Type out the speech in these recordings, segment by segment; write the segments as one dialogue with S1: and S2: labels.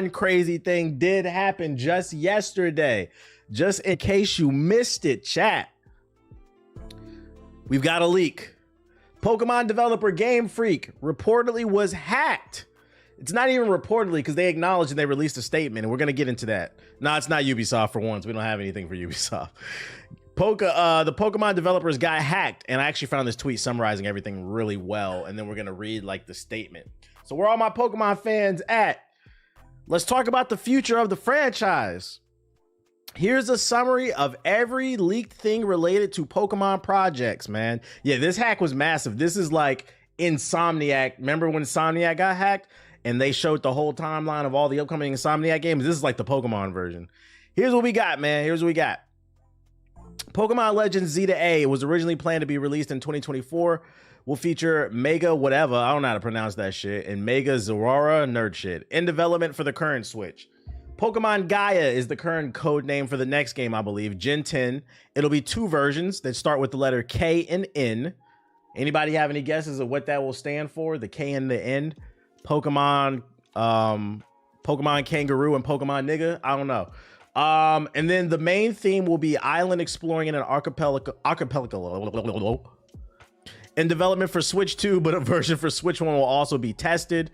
S1: crazy thing did happen just yesterday. Just in case you missed it, chat. We've got a leak. Pokemon developer Game Freak reportedly was hacked. It's not even reportedly because they acknowledged and they released a statement, and we're going to get into that. No, it's not Ubisoft for once. We don't have anything for Ubisoft. The Pokemon developers got hacked, and I actually found this tweet summarizing everything really well, and then we're going to read like the statement. So where all my Pokemon fans at? Let's talk about the future of the franchise. Here's a summary of every leaked thing related to Pokemon projects, man. Yeah, this hack was massive. This is like Insomniac. Remember when Insomniac got hacked and they showed the whole timeline of all the upcoming Insomniac games? This is like the Pokemon version. Here's what we got, man. Here's what we got. Pokemon Legends Z to A was originally planned to be released in 2024. Will feature Mega whatever, I don't know how to pronounce that shit, and Mega Zorora nerd shit in development for the current Switch. Pokemon Gaia is the current code name for the next game, I believe, Gen 10. It'll be 2 versions that start with the letter K and N. Anybody have any guesses of what that will stand for? The K and the N? Pokemon Kangaroo and Pokemon Nigga? I don't know. And then the main theme will be island exploring in an archipelago. In development for Switch 2, but a version for Switch 1 will also be tested,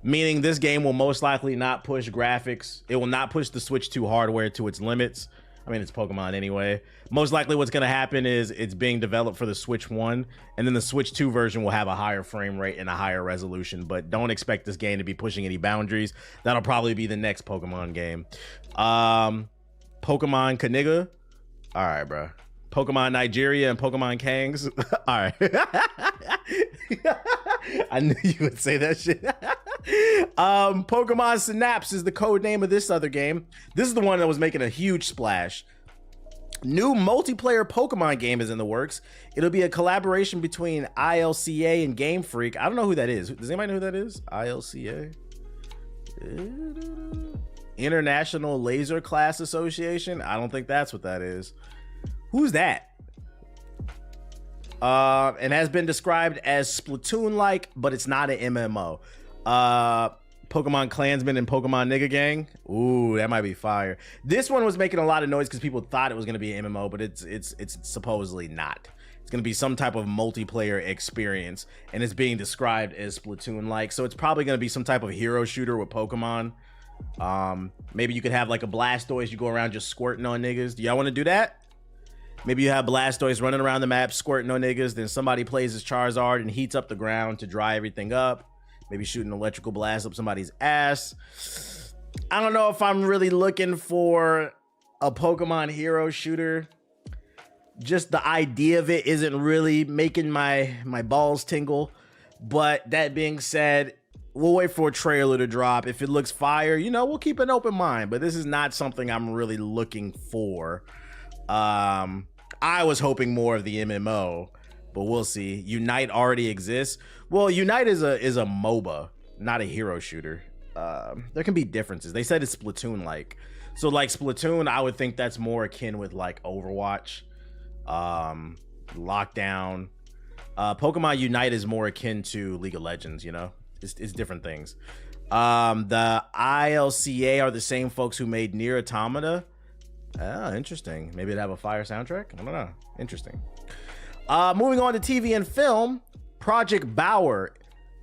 S1: meaning this game will most likely not push graphics. It will not push the Switch 2 hardware to its limits. I mean, it's Pokemon anyway. Most likely what's going to happen is it's being developed for the Switch 1, and then the Switch 2 version will have a higher frame rate and a higher resolution, but don't expect this game to be pushing any boundaries. That'll probably be the next Pokemon game. Pokemon Kaniga. All right, bro. Pokemon Nigeria and Pokemon Kangs. All right. I knew you would say that shit. Pokemon Synapse is the code name of this other game. This is the one that was making a huge splash. New multiplayer Pokemon game is in the works. It'll be a collaboration between ILCA and Game Freak. I don't know who that is. Does anybody know who that is? ILCA? International Laser Class Association? I don't think that's what that is. Who's that? And has been described as Splatoon-like, but it's not an MMO. Pokemon Klansman and Pokemon Nigga Gang. Ooh, that might be fire. This one was making a lot of noise because people thought it was going to be an MMO, but it's supposedly not. It's going to be some type of multiplayer experience, and it's being described as Splatoon-like. So it's probably going to be some type of hero shooter with Pokemon. Maybe you could have like a Blastoise. You go around just squirting on niggas. Do y'all want to do that? Maybe you have Blastoise running around the map, squirting on niggas, then somebody plays his Charizard and heats up the ground to dry everything up. Maybe shoot an electrical blast up somebody's ass. I don't know if I'm really looking for a Pokemon hero shooter. Just the idea of it isn't really making my balls tingle. But that being said, we'll wait for a trailer to drop. If it looks fire, you know, we'll keep an open mind. But this is not something I'm really looking for. I was hoping more of the MMO, but we'll see. Unite already exists. Well, Unite is a MOBA, not a hero shooter. There can be differences. They said it's Splatoon-like. So like Splatoon, I would think that's more akin with like Overwatch, Lockdown. Pokemon Unite is more akin to League of Legends, you know? It's different things. The ILCA are the same folks who made Nier Automata. Ah, interesting. Maybe it'd have a fire soundtrack. I don't know. Interesting. Moving on to TV and film. Project Bauer,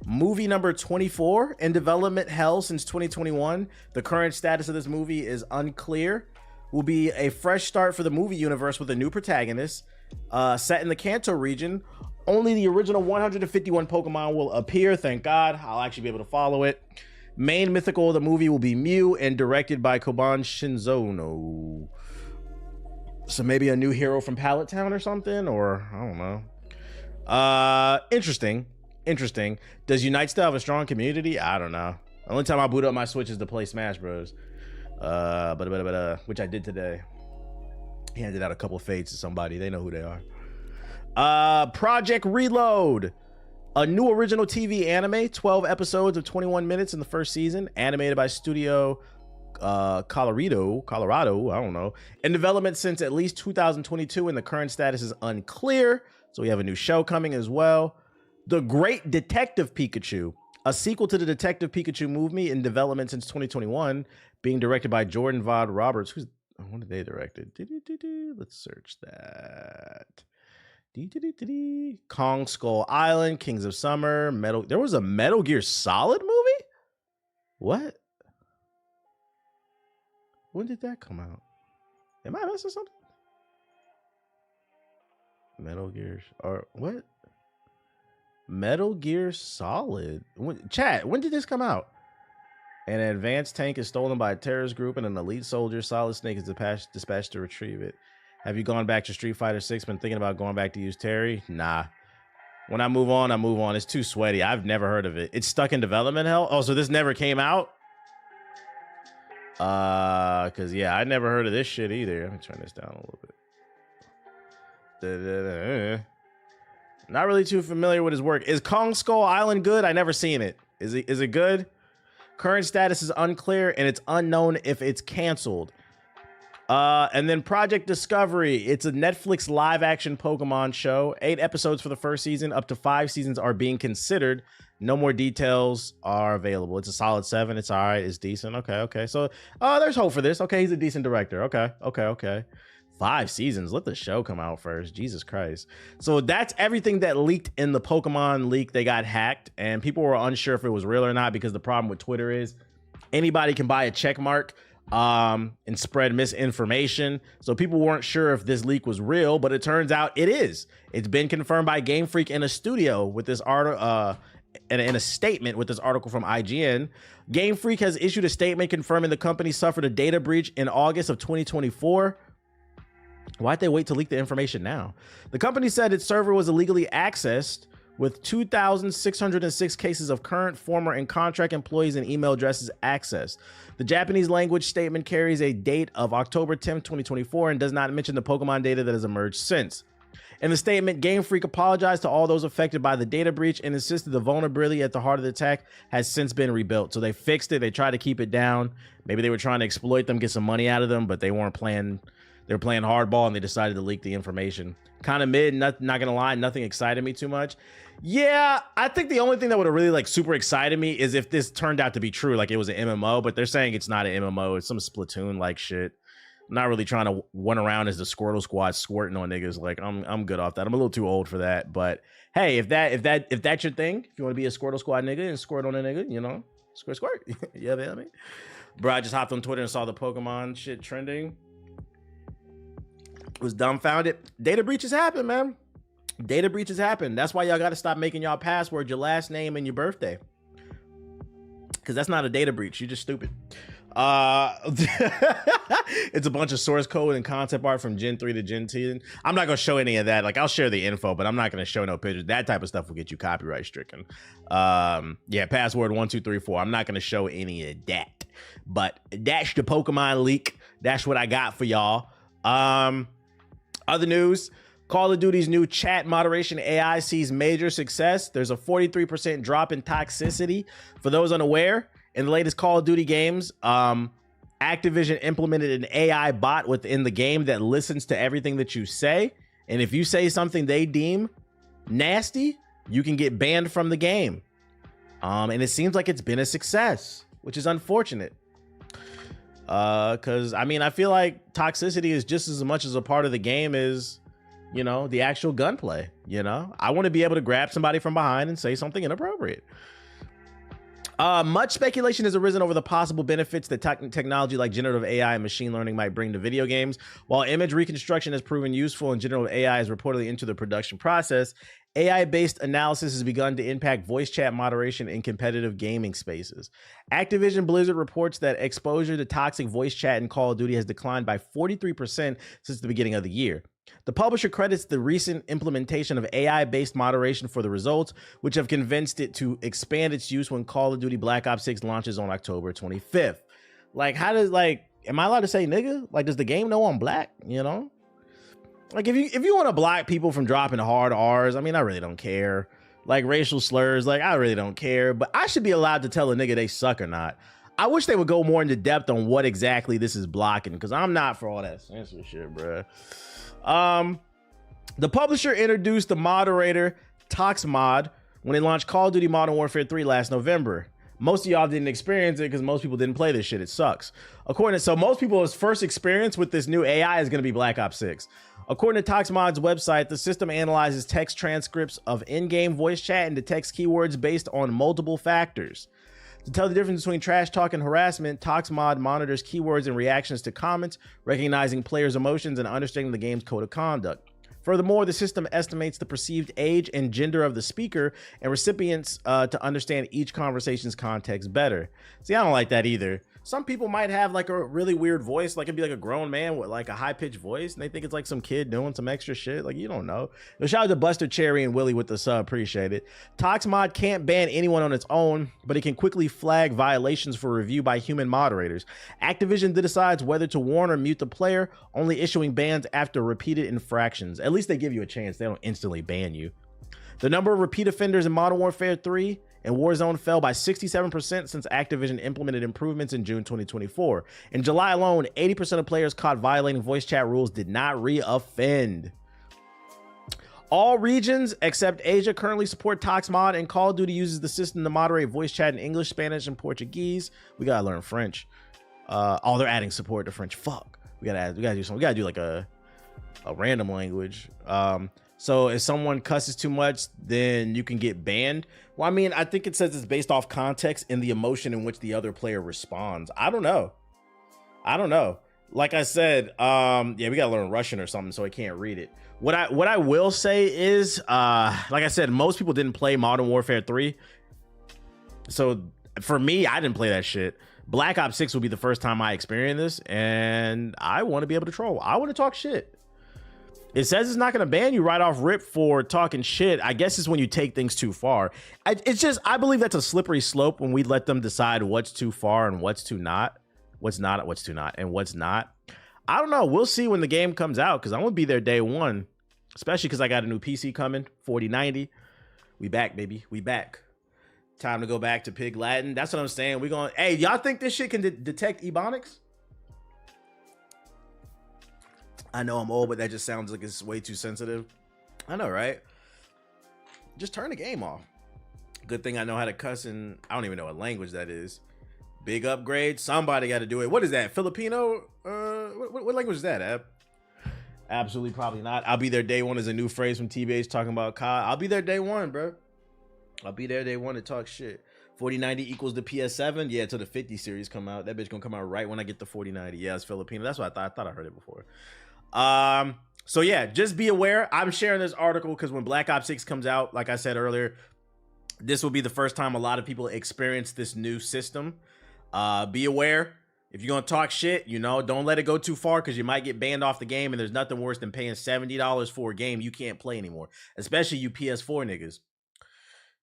S1: movie number 24 in development hell since 2021. The current status of this movie is unclear. Will be a fresh start for the movie universe with a new protagonist. Set in the Kanto region. Only the original 151 Pokemon will appear. Thank God. I'll actually be able to follow it. Main mythical of the movie will be Mew and directed by Koban Shinzono. So maybe a new hero from Pallet Town or something, or I don't know. Interesting. Does Unite still have a strong community? I don't know. The only time I boot up my Switch is to play Smash Bros. Which I did today. Handed out a couple of fades to somebody. They know who they are. Project Reload. A new original TV anime, 12 episodes of 21 minutes in the first season, animated by Studio Colorado, I don't know. In development since at least 2022, and the current status is unclear. So we have a new show coming as well. The Great Detective Pikachu, A sequel to the Detective Pikachu movie in development since 2021, being directed by Jordan Vaughn Roberts. What did they direct it? Let's search that. Kong Skull Island, Kings of Summer, There was a Metal Gear Solid movie? What? When did that come out? Am I missing something? Metal Gear or what? Metal Gear Solid. Chat, when did this come out? An advanced tank is stolen by a terrorist group and an elite soldier, Solid Snake, is dispatched to retrieve it. Have you gone back to Street Fighter 6? Been thinking about going back to use Terry? Nah. When I move on, I move on. It's too sweaty. I've never heard of it. It's stuck in development hell? Oh, so this never came out? Because, yeah, I never heard of this shit either. Let me turn this down a little bit. Not really too familiar with his work. Is Kong Skull Island good? I never seen it. Is it good? Current status is unclear, and it's unknown if it's canceled. And then Project Discovery. It's a Netflix live-action Pokemon show. 8 episodes for the first season. Up to 5 seasons are being considered. No more details are available. It's a solid 7. It's all right. It's decent. Okay. So, there's hope for this. Okay, he's a decent director. Okay. 5 seasons. Let the show come out first. Jesus Christ. So that's everything that leaked in the Pokemon leak. They got hacked, and people were unsure if it was real or not, because the problem with Twitter is anybody can buy a check mark and spread misinformation. So people weren't sure if this leak was real, but it turns out it is. It's been confirmed by Game Freak in a studio with this article, in a statement with this article from IGN. Game Freak has issued a statement confirming the company suffered a data breach in August of 2024. Why'd they wait to leak the information now? The company said its server was illegally accessed, with 2,606 cases of current, former, and contract employees and email addresses accessed. The Japanese language statement carries a date of October 10th, 2024, and does not mention the Pokemon data that has emerged since. In the statement, Game Freak apologized to all those affected by the data breach and insisted the vulnerability at the heart of the attack has since been rebuilt. So they fixed it. They tried to keep it down. Maybe they were trying to exploit them, get some money out of them, but they weren't playing. They were playing hardball, and they decided to leak the information. Kind of mid, not gonna lie, nothing excited me too much. Yeah, I think the only thing that would have really super excited me is if this turned out to be true, like it was an MMO, but they're saying it's not an MMO, it's some Splatoon-like shit. I'm not really trying to run around as the Squirtle Squad squirting on niggas. Like, I'm good off that. I'm a little too old for that. But hey, if that's your thing, if you want to be a Squirtle Squad nigga and squirt on a nigga, you know, squirt. Yeah, man. Bro, I just hopped on Twitter and saw the Pokemon shit trending. Was dumbfounded. Data breaches happen, man. Data breaches happen. That's why y'all got to stop making y'all password your last name and your birthday, because that's not a data breach. You're just stupid. It's a bunch of source code and concept art from Gen 3 to Gen 10. I'm not gonna show any of that. Like, I'll share the info, but I'm not gonna show no pictures. That type of stuff will get you copyright stricken. Yeah, password 1234. I'm not gonna show any of that. But that's the Pokemon leak. That's what I got for y'all. Other news, Call of Duty's new chat moderation AI sees major success. There's a 43% drop in toxicity. For those unaware, in the latest Call of Duty games, Activision implemented an AI bot within the game that listens to everything that you say. And if you say something they deem nasty, you can get banned from the game. And it seems like it's been a success, which is unfortunate. Because I mean, I feel like toxicity is just as much as a part of the game as, you know, the actual gunplay. You know, I want to be able to grab somebody from behind and say something inappropriate. Much speculation has arisen over the possible benefits that technology like generative AI and machine learning might bring to video games. While image reconstruction has proven useful and generative AI is reportedly into the production process, AI-based analysis has begun to impact voice chat moderation in competitive gaming spaces. Activision Blizzard reports that exposure to toxic voice chat in Call of Duty has declined by 43% since the beginning of the year. The publisher credits the recent implementation of AI-based moderation for the results, which have convinced it to expand its use when Call of Duty Black Ops 6 launches on October 25th. Like, how does, like, am I allowed to say nigga? Like, does the game know I'm black, you know? Like, if you want to block people from dropping hard R's, I mean, I really don't care. Like, racial slurs, like, I really don't care. But I should be allowed to tell a nigga they suck or not. I wish they would go more into depth on what exactly this is blocking, because I'm not for all that censor shit, bruh. The publisher introduced the moderator ToxMod, when they launched Call of Duty Modern Warfare 3 last November. Most of y'all didn't experience it because most people didn't play this shit. It sucks. So most people's first experience with this new AI is going to be Black Ops 6. According to ToxMod's website, the system analyzes text transcripts of in-game voice chat and detects keywords based on multiple factors. To tell the difference between trash talk and harassment, ToxMod monitors keywords and reactions to comments, recognizing players' emotions and understanding the game's code of conduct. Furthermore, the system estimates the perceived age and gender of the speaker and recipients to understand each conversation's context better. See, I don't like that either. Some people might have like a really weird voice, like it'd be like a grown man with like a high-pitched voice, and they think it's like some kid doing some extra shit. Like, you don't know. Shout out to Buster Cherry and Willie with the sub. Appreciate it. ToxMod can't ban anyone on its own, but it can quickly flag violations for review by human moderators. Activision decides whether to warn or mute the player, only issuing bans after repeated infractions. At least they give you a chance. They don't instantly ban you. The number of repeat offenders in Modern Warfare 3 and Warzone fell by 67% since Activision implemented improvements in June 2024. In July alone, 80% of players caught violating voice chat rules did not re-offend. All regions except Asia currently support ToxMod, and Call of Duty uses the system to moderate voice chat in English, Spanish, and Portuguese. We gotta learn French. They're adding support to French. Fuck. We gotta do something. We gotta do like a random language. So if someone cusses too much, then you can get banned. Well, I mean, I think it says it's based off context and the emotion in which the other player responds. I don't know. Like I said, yeah, we gotta learn Russian or something, so I can't read it. What I will say is, like I said, most people didn't play Modern Warfare 3. So for me, I didn't play that shit. Black Ops 6 will be the first time I experience this, and I want to be able to troll. I want to talk shit. It says it's not going to ban you right off rip for talking shit. I guess it's when you take things too far. I believe that's a slippery slope when we let them decide what's too far and what's too not. What's not, and what's not. I don't know. We'll see when the game comes out, because I'm going to be there day one, especially because I got a new PC coming, 4090. We back, baby. We back. Time to go back to Pig Latin. That's what I'm saying. We're going, hey, y'all think this shit can detect Ebonics? I know I'm old, but that just sounds like it's way too sensitive. I know, right? Just turn the game off. Good thing I know how to cuss, and I don't even know what language that is. Big upgrade. Somebody got to do it. What is that? Filipino? What language is that, Ab? Absolutely probably not. I'll be there day one is a new phrase from TBH talking about COD. I'll be there day one, bro. I'll be there day one to talk shit. 4090 equals the PS7. Yeah, until the 50 series come out. That bitch gonna come out right when I get the 4090. Yeah, it's Filipino. That's what I thought. I thought I heard it before. So yeah, just be aware. I'm sharing this article because when Black Ops 6 comes out, like I said earlier, this will be the first time a lot of people experience this new system. Be aware. If you're gonna talk shit, you know, don't let it go too far, because you might get banned off the game, and there's nothing worse than paying $70 for a game you can't play anymore, especially you PS4 niggas.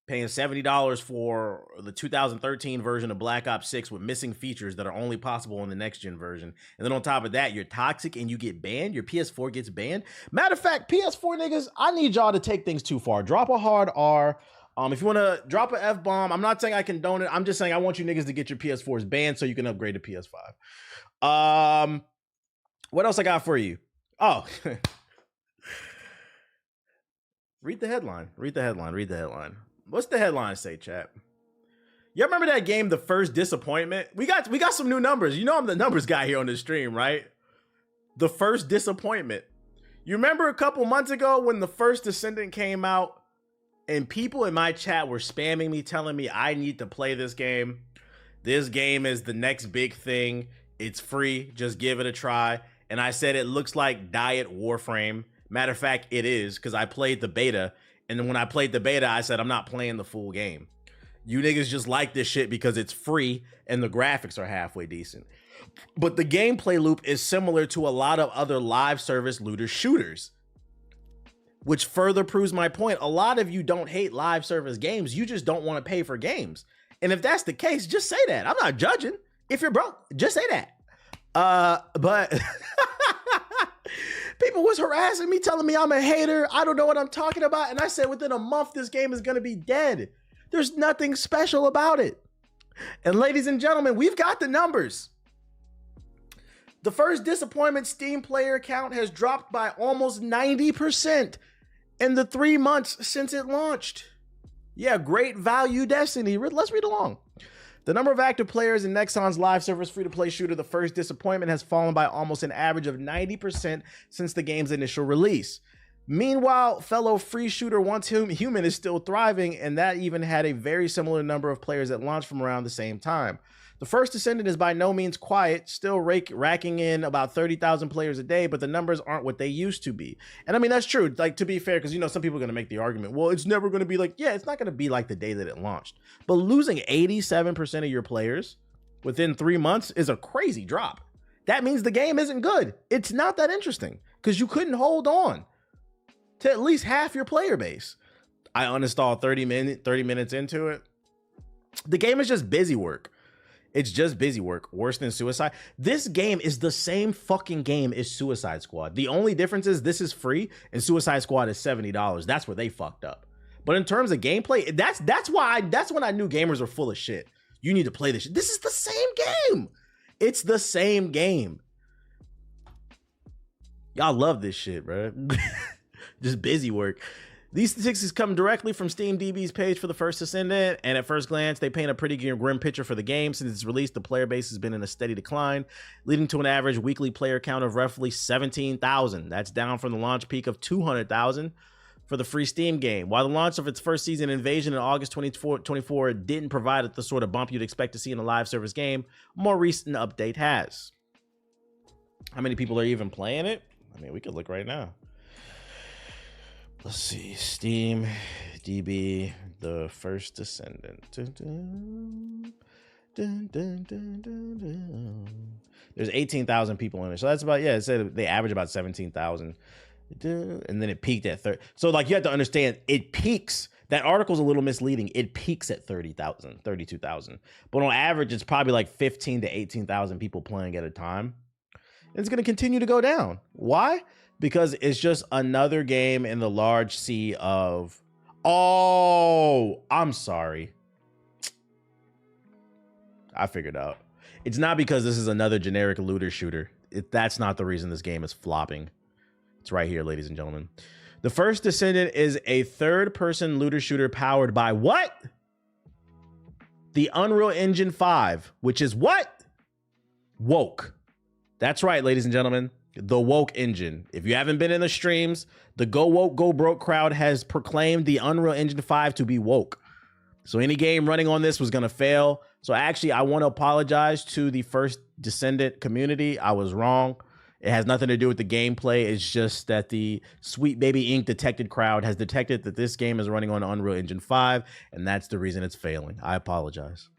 S1: Paying $70 for the 2013 version of Black Ops 6 with missing features that are only possible in the next gen version. And then on top of that, you're toxic and you get banned. Your PS4 gets banned. Matter of fact, PS4 niggas, I need y'all to take things too far. Drop a hard R. If you want to drop an F-bomb, I'm not saying I condone it. I'm just saying I want you niggas to get your PS4s banned so you can upgrade to PS5. What else I got for you? Oh, read the headline. Read the headline. What's the headline say, chat? Y'all remember that game, The First Disappointment? We got some new numbers. You know I'm the numbers guy here on the stream, right? The First Disappointment. You remember a couple months ago when The First Descendant came out and people in my chat were spamming me, telling me I need to play this game. This game is the next big thing. It's free. Just give it a try. And I said it looks like Diet Warframe. Matter of fact, it is, because I played the beta. And then when I played the beta, I said, I'm not playing the full game. You niggas just like this shit because it's free and the graphics are halfway decent. But the gameplay loop is similar to a lot of other live service looter shooters, which further proves my point. A lot of you don't hate live service games. You just don't want to pay for games. And if that's the case, just say that. I'm not judging. If you're broke, just say that. But people was harassing me, telling me I'm a hater. I don't know what I'm talking about. And I said, within a month, this game is going to be dead. There's nothing special about it. And ladies and gentlemen, we've got the numbers. The First Disappointment Steam player count has dropped by almost 90% in the 3 months since it launched. Yeah, great value Destiny. Let's read along. The number of active players in Nexon's live service free-to-play shooter, The First Disappointment, has fallen by almost an average of 90% since the game's initial release. Meanwhile, fellow free shooter Once Human is still thriving, and that even had a very similar number of players at launch from around the same time. The First Descendant is by no means quiet, still racking in about 30,000 players a day, but the numbers aren't what they used to be. And I mean, that's true. Like, to be fair, because, you know, some people are going to make the argument, well, it's never going to be like, yeah, it's not going to be like the day that it launched. But losing 87% of your players within 3 months is a crazy drop. That means the game isn't good. It's not that interesting because you couldn't hold on to at least half your player base. I uninstalled 30 minutes into it. The game is just busy work. It's just busy work, worse than Suicide. This game is the same fucking game as Suicide Squad. The only difference is this is free and Suicide Squad is $70. That's where they fucked up. But in terms of gameplay, that's when I knew gamers were full of shit. You need to play this shit. This is the same game. It's the same game. Y'all love this shit, bro. Just busy work. These statistics come directly from SteamDB's page for The First Descendant, and at first glance, they paint a pretty grim picture for the game. Since its release, the player base has been in a steady decline, leading to an average weekly player count of roughly 17,000. That's down from the launch peak of 200,000 for the free Steam game. While the launch of its first season, Invasion, in August 2024 didn't provide the sort of bump you'd expect to see in a live service game, a more recent update has. How many people are even playing it? I mean, we could look right now. Let's see, Steam, DB, The First Descendant. There's 18,000 people in it. So that's about, yeah, it said they average about 17,000. And then it peaked at 30. So like you have to understand, it peaks. That article's a little misleading. It peaks at 30,000, 32,000. But on average, it's probably like 15 to 18,000 people playing at a time. And it's going to continue to go down. Why? Because it's just another game in the large sea of, oh, I'm sorry. I figured out. It's not because this is another generic looter shooter. That's not the reason this game is flopping. It's right here, ladies and gentlemen. The First Descendant is a third-person looter shooter powered by what? The Unreal Engine 5, which is what? Woke. That's right, ladies and gentlemen. The woke engine. If you haven't been in the streams, the Go Woke, Go Broke crowd has proclaimed the Unreal Engine 5 to be woke. So any game running on this was going to fail. So actually, I want to apologize to the First Descendant community. I was wrong. It has nothing to do with the gameplay. It's just that the Sweet Baby Inc. detected crowd has detected that this game is running on Unreal Engine 5, and that's the reason it's failing. I apologize.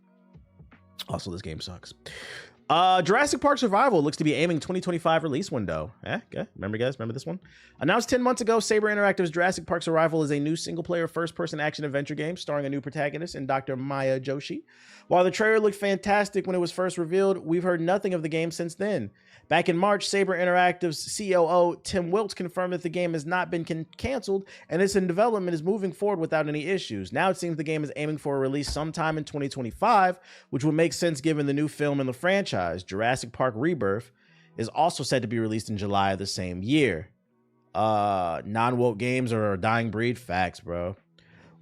S1: Also, this game sucks. Jurassic Park Survival looks to be aiming 2025 release window. Okay. Remember, guys? Remember this one? Announced 10 months ago, Saber Interactive's Jurassic Park Survival is a new single-player first-person action adventure game starring a new protagonist in Dr. Maya Joshi. While the trailer looked fantastic when it was first revealed, we've heard nothing of the game since then. Back in March, Saber Interactive's COO Tim Wilkes confirmed that the game has not been canceled and it's in development is moving forward without any issues. Now it seems the game is aiming for a release sometime in 2025, which would make sense given the new film in the franchise. Jurassic Park Rebirth is also said to be released in July of the same year. Non-woke games are a dying breed. Facts, bro.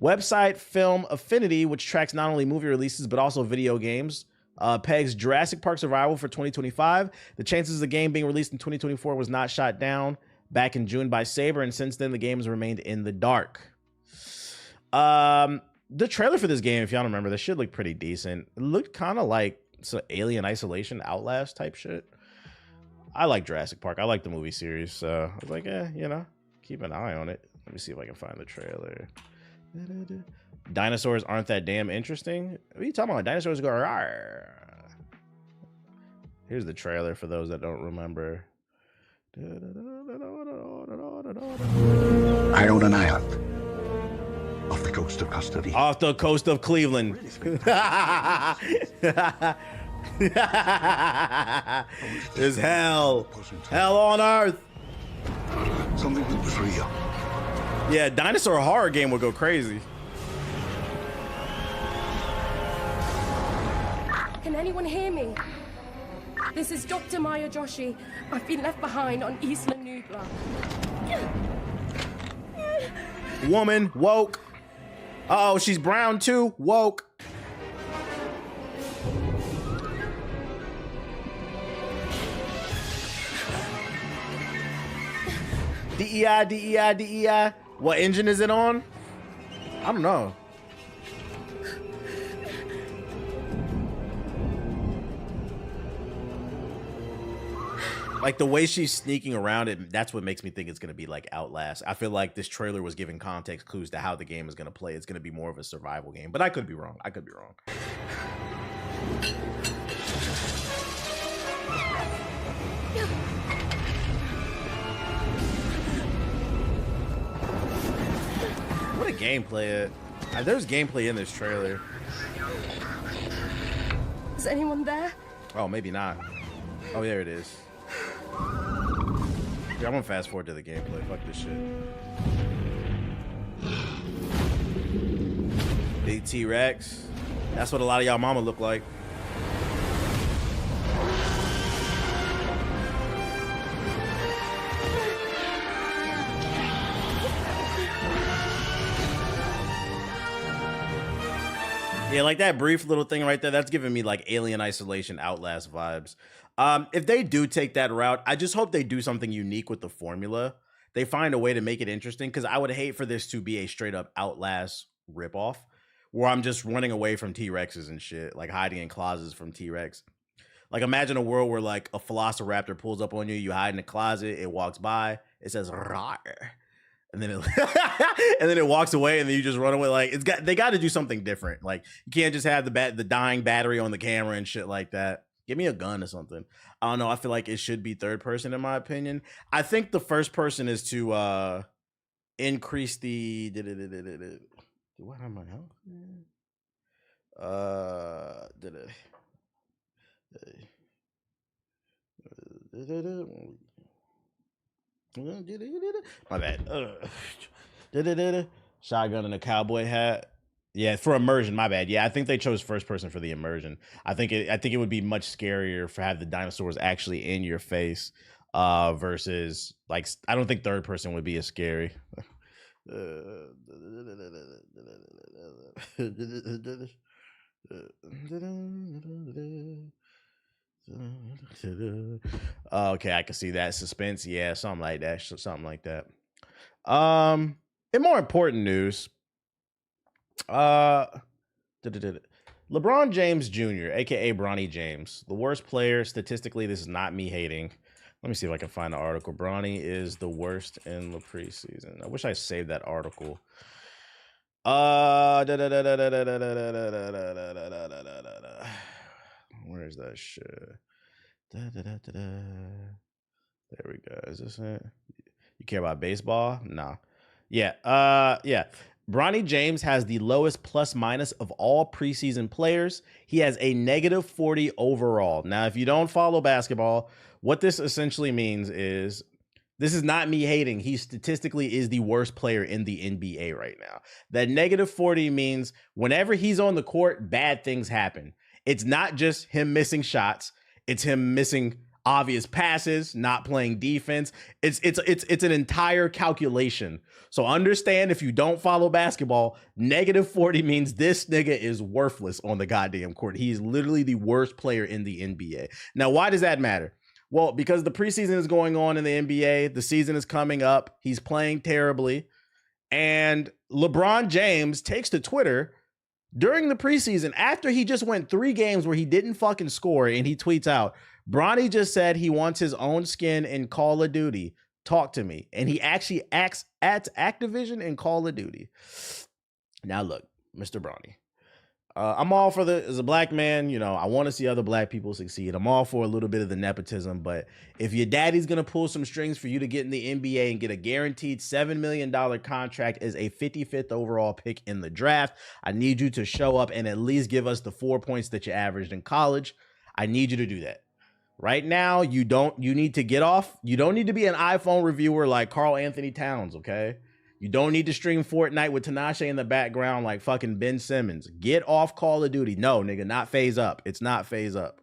S1: Website Film Affinity, which tracks not only movie releases but also video games, pegs Jurassic Park Survival for 2025. The chances of the game being released in 2024 was not shot down back in June by Saber, and since then the game has remained in the dark. The trailer for this game, if y'all remember, this shit looked pretty decent. It looked kind of like some Alien Isolation, Outlast type shit. I like Jurassic Park. I like the movie series, so I was like, you know, keep an eye on it. Let me see if I can find the trailer. Dinosaurs aren't that damn interesting. What are you talking about? Dinosaurs go rawr. Here's the trailer for those that don't remember.
S2: I own an island off the coast of Costa Rica.
S1: Off the coast of Cleveland. It's hell. Hell on earth.
S2: Something that was real.
S1: Yeah, dinosaur horror game would go crazy.
S3: Can anyone hear me? This is Dr. Maya Joshi. I've been left behind on Isla Nublar.
S1: Woman, woke. Oh, she's brown too. Woke. DEI, DEI, DEI. What engine is it on? I don't know. Like the way she's sneaking around it, that's what makes me think it's going to be like Outlast. I feel like this trailer was giving context clues to how the game is going to play. It's going to be more of a survival game, but I could be wrong. I could be wrong. What a gameplay. There's gameplay in this trailer.
S3: Is anyone there?
S1: Oh, maybe not. Oh, there it is. Yeah, I'm gonna fast forward to the gameplay. Fuck this shit. Big T-Rex. That's what a lot of y'all mama look like. Yeah, like that brief little thing right there, that's giving me like Alien Isolation Outlast vibes. If they do take that route, I just hope they do something unique with the formula. They find a way to make it interesting, because I would hate for this to be a straight up Outlast ripoff where I'm just running away from T-Rexes and shit, like hiding in closets from T-Rex. Like imagine a world where like a Velociraptor pulls up on you, you hide in a closet, it walks by, it says "rawr," and then it and then it walks away, and then you just run away. Like they got to do something different. Like you can't just have the dying battery on the camera and shit like that. Give me a gun or something. I don't know. I feel like it should be third person in my opinion. I think the first person is to increase the what am I health? My bad. Shotgun and a cowboy hat. Yeah, for immersion. My bad. Yeah, I think they chose first person for the immersion. I think it would be much scarier for have the dinosaurs actually in your face, versus like I don't think third person would be as scary. Okay, I can see that suspense. Yeah, something like that. Something like that. In more important news, LeBron James Jr., aka Bronny James, the worst player statistically. This is not me hating. Let me see if I can find the article. Bronny is the worst in the preseason. I wish I saved that article. Where's that shit? There we go. Is this it? You care about baseball? No. Yeah. Yeah. Bronny James has the lowest plus minus of all preseason players. He has a negative 40 overall. Now, if you don't follow basketball, what this essentially means is this is not me hating. He statistically is the worst player in the NBA right now. That negative 40 means whenever he's on the court, bad things happen. It's not just him missing shots. It's him missing obvious passes, not playing defense. It's an entire calculation. So understand, if you don't follow basketball, negative 40 means this nigga is worthless on the goddamn court. He is literally the worst player in the NBA. Now, why does that matter? Well, because the preseason is going on in the NBA. The season is coming up. He's playing terribly. And LeBron James takes to Twitter during the preseason after he just went 3 games where he didn't fucking score, and he tweets out, Bronny just said he wants his own skin in Call of Duty. Talk to me. And he actually acts at Activision in Call of Duty. Now look, Mr. Bronny, I'm all for as a black man, you know, I want to see other black people succeed. I'm all for a little bit of the nepotism, but if your daddy's going to pull some strings for you to get in the NBA and get a guaranteed $7 million contract as a 55th overall pick in the draft, I need you to show up and at least give us the 4 points that you averaged in college. I need you to do that. Right now, you need to get off. You don't need to be an iPhone reviewer like Karl Anthony Towns, okay? You don't need to stream Fortnite with Tinashe in the background like fucking Ben Simmons. Get off Call of Duty. No, nigga, not phase up. It's not phase up.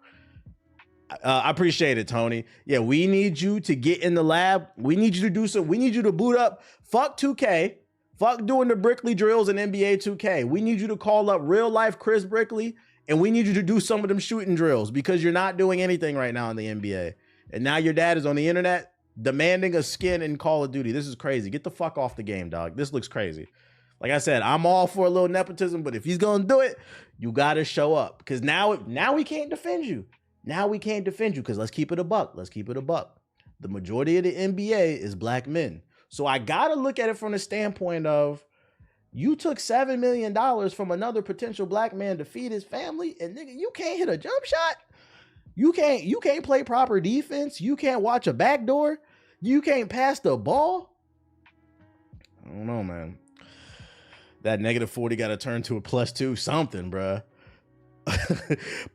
S1: I appreciate it, Tony. Yeah, we need you to get in the lab. We need you to do some. We need you to boot up. Fuck 2K. Fuck doing the Brickley drills in NBA 2K. We need you to call up real life Chris Brickley, and we need you to do some of them shooting drills because you're not doing anything right now in the NBA. And now your dad is on the internet demanding a skin in Call of Duty. This is crazy. Get the fuck off the game, dog. This looks crazy. Like I said, I'm all for a little nepotism, but if he's gonna do it, you gotta show up. Because now we can't defend you. Now we can't defend you because let's keep it a buck. Let's keep it a buck. The majority of the NBA is black men. So I gotta look at it from the standpoint of you took $7 million from another potential black man to feed his family, and nigga, you can't hit a jump shot. You can't play proper defense. You can't watch a backdoor. You can't pass the ball. I don't know, man. That -40 got to turn to a +2 something, bruh.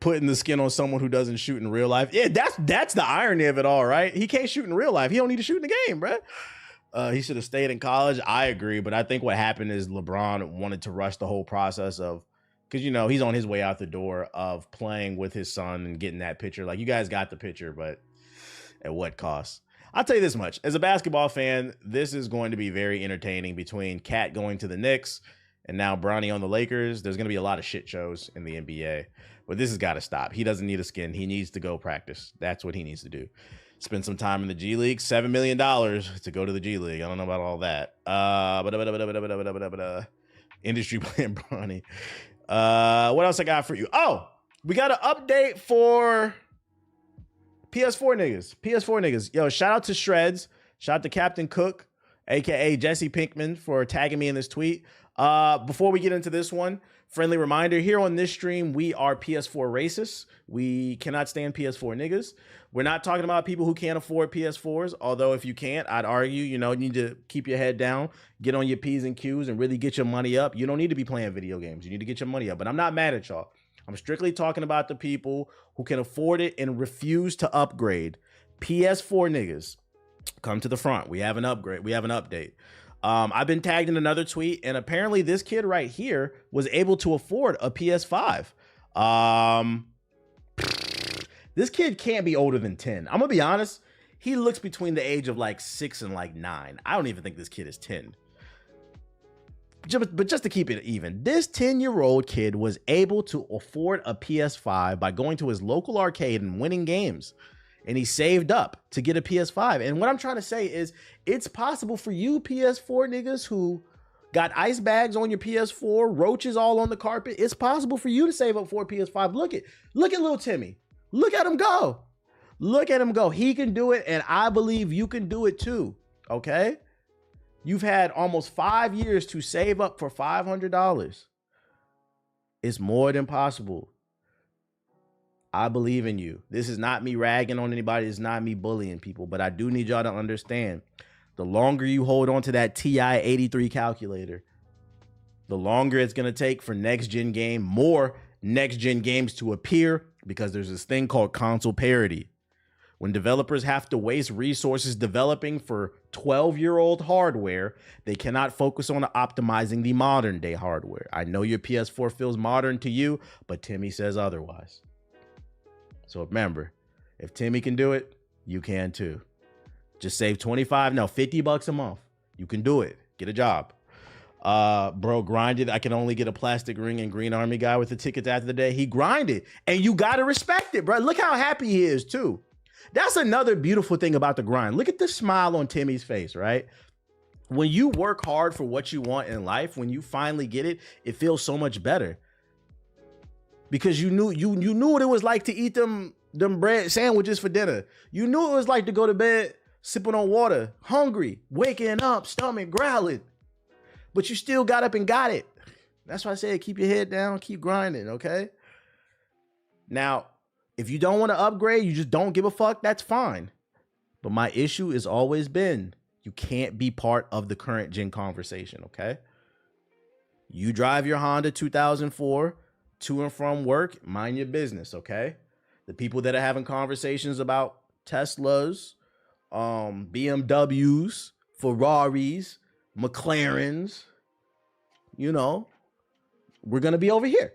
S1: Putting the skin on someone who doesn't shoot in real life. Yeah, that's the irony of it all, right? He can't shoot in real life. He don't need to shoot in the game, bruh. He should have stayed in college. I agree, but I think what happened is LeBron wanted to rush the whole process of, because, you know, he's on his way out the door of playing with his son and getting that picture. Like, you guys got the picture, but at what cost? I'll tell you this much. As a basketball fan, this is going to be very entertaining between Cat going to the Knicks and now Bronny on the Lakers. There's going to be a lot of shit shows in the NBA, but this has got to stop. He doesn't need a skin. He needs to go practice. That's what he needs to do. Spend some time in the G League. $7 million to go to the G League. I don't know about all that. Industry playing Bronny. What else I got for you? Oh, we got an update for PS4 niggas. PS4 niggas. Yo, shout out to Shreds. Shout out to Captain Cook, aka Jesse Pinkman, for tagging me in this tweet. Before we get into this one, friendly reminder, here on this stream, we are PS4 racists. We cannot stand PS4 niggas. We're not talking about people who can't afford PS4s, although if you can't, I'd argue, you need to keep your head down, get on your P's and Q's, and really get your money up. You don't need to be playing video games. You need to get your money up. But I'm not mad at y'all. I'm strictly talking about the people who can afford it and refuse to upgrade. PS4 niggas, come to the front. We have an upgrade. We have an update. I've been tagged in another tweet, and apparently this kid right here was able to afford a PS5. This kid can't be older than 10. I'm gonna be honest. He looks between the age of like 6 and like 9. I don't even think this kid is 10. But just to keep it even, this 10-year-old kid was able to afford a PS5 by going to his local arcade and winning games. And he saved up to get a PS5. And what I'm trying to say is it's possible for you PS4 niggas who got ice bags on your PS4, roaches all on the carpet. It's possible for you to save up for a PS5. Look at little Timmy. Look at him go. Look at him go. He can do it, and I believe you can do it too, okay? You've had almost 5 years to save up for $500. It's more than possible. I believe in you. This is not me ragging on anybody. It's not me bullying people, but I do need y'all to understand, the longer you hold on to that TI-83 calculator, the longer it's going to take for more next-gen games to appear, because there's this thing called console parity. When developers have to waste resources developing for 12-year-old hardware, they cannot focus on optimizing the modern-day hardware. I know your PS4 feels modern to you, but Timmy says otherwise. So remember, if Timmy can do it, you can too. Just save $50 a month. You can do it. Get a job. Bro grinded. I can only get a plastic ring and Green Army guy with the tickets after the day. He grinded, and you got to respect it, bro. Look how happy he is too. That's another beautiful thing about the grind. Look at the smile on Timmy's face, right? When you work hard for what you want in life, when you finally get it, it feels so much better. Because you knew what it was like to eat them bread sandwiches for dinner. You knew it was like to go to bed sipping on water, hungry, waking up, stomach growling. But you still got up and got it. That's why I said keep your head down, keep grinding, okay? Now, if you don't want to upgrade, you just don't give a fuck, that's fine. But my issue has always been, you can't be part of the current gen conversation, okay? You drive your Honda 2004 to and from work, mind your business, okay? The people that are having conversations about Teslas, BMWs, Ferraris, McLarens, we're going to be over here.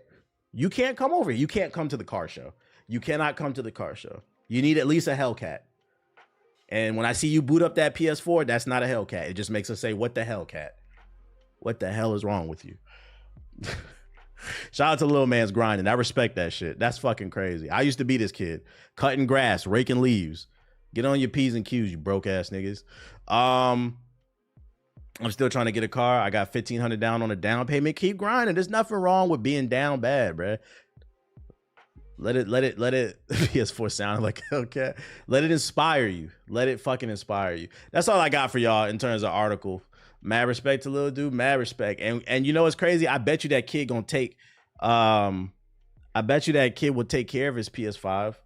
S1: You can't come over here. You can't come to the car show. You cannot come to the car show. You need at least a Hellcat. And when I see you boot up that PS4, that's not a Hellcat. It just makes us say, what the Hellcat? What the hell is wrong with you? Shout out to Lil Man's grinding. I respect that shit. That's fucking crazy. I used to be this kid. Cutting grass, raking leaves. Get on your P's and Q's, you broke ass niggas. I'm still trying to get a car. I got $1,500 down on a down payment. Keep grinding. There's nothing wrong with being down bad, bruh. Let it PS4 sound like okay. Let it inspire you. Let it fucking inspire you. That's all I got for y'all in terms of article. Mad respect to little dude, mad respect. And you know what's crazy? I bet you that kid gonna take I bet you that kid will take care of his PS5.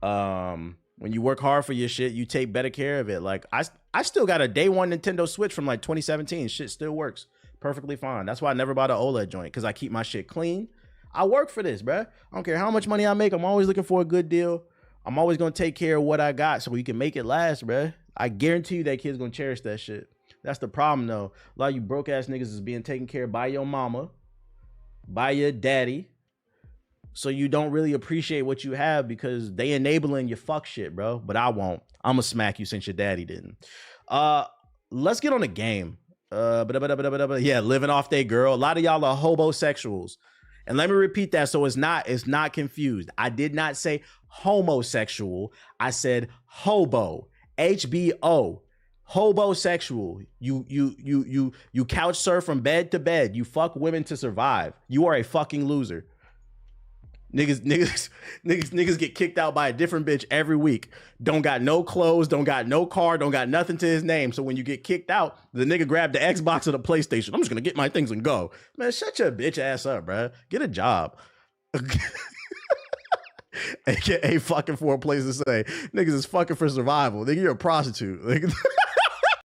S1: When you work hard for your shit, you take better care of it. Like I still got a day one Nintendo Switch from like 2017. Shit still works perfectly fine. That's why I never bought an OLED joint, because I keep my shit clean. I work for this, bruh. I don't care how much money I make. I'm always looking for a good deal. I'm always going to take care of what I got so we can make it last, bruh. I guarantee you that kid's going to cherish that shit. That's the problem, though. A lot of you broke ass niggas is being taken care of by your mama, by your daddy. So you don't really appreciate what you have because they enabling your fuck shit, bro. But I won't. I'm going to smack you since your daddy didn't. Let's get on the game. Yeah, living off they girl. A lot of y'all are hobosexuals. And let me repeat that so it's not confused. I did not say homosexual. I said hobo. HBO. Hobosexual. You couch surf from bed to bed. You fuck women to survive. You are a fucking loser. Niggas get kicked out by a different bitch every week. Don't got no clothes, don't got no car, don't got nothing to his name. So when you get kicked out, the nigga grabbed the Xbox or the PlayStation. I'm just gonna get my things and go. Man, shut your bitch ass up, bruh. Get a job. AKA fucking for a place to say. Niggas is fucking for survival. Nigga, you're a prostitute.